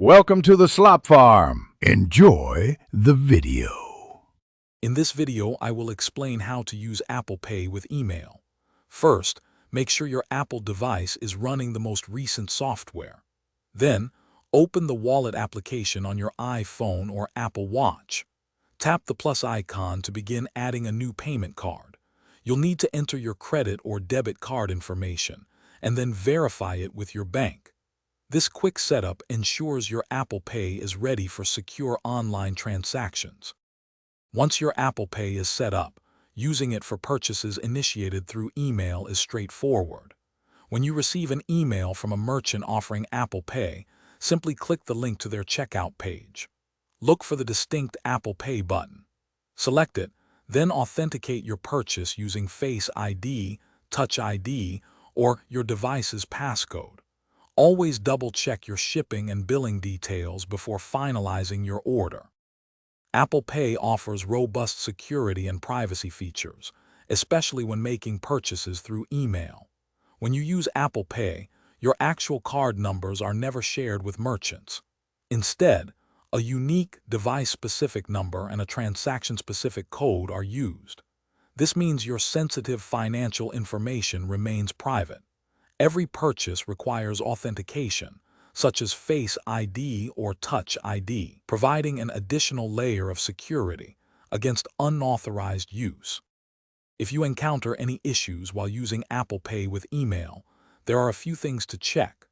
Welcome to the Slop Farm. Enjoy the video. In this video, I will explain how to use Apple Pay with email. First, make sure your Apple device is running the most recent software. Then, open the Wallet application on your iPhone or Apple Watch. Tap the plus icon to begin adding a new payment card. You'll need to enter your credit or debit card information, and then verify it with your bank. This quick setup ensures your Apple Pay is ready for secure online transactions. Once your Apple Pay is set up, using it for purchases initiated through email is straightforward. When you receive an email from a merchant offering Apple Pay, simply click the link to their checkout page. Look for the distinct Apple Pay button. Select it, then authenticate your purchase using Face ID, Touch ID, or your device's passcode. Always double-check your shipping and billing details before finalizing your order. Apple Pay offers robust security and privacy features, especially when making purchases through email. When you use Apple Pay, your actual card numbers are never shared with merchants. Instead, a unique device-specific number and a transaction-specific code are used. This means your sensitive financial information remains private. Every purchase requires authentication, such as Face ID or Touch ID, providing an additional layer of security against unauthorized use. If you encounter any issues while using Apple Pay with email, there are a few things to check.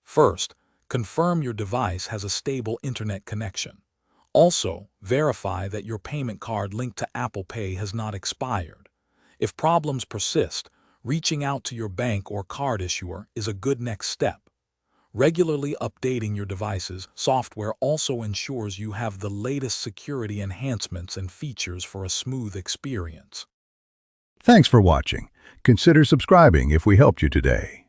First, confirm your device has a stable internet connection. Also, verify that your payment card linked to Apple Pay has not expired. If problems persist, reaching out to your bank or card issuer is a good next step. Regularly updating your device's software also ensures you have the latest security enhancements and features for a smooth experience. Thanks for watching. Consider subscribing if we helped you today.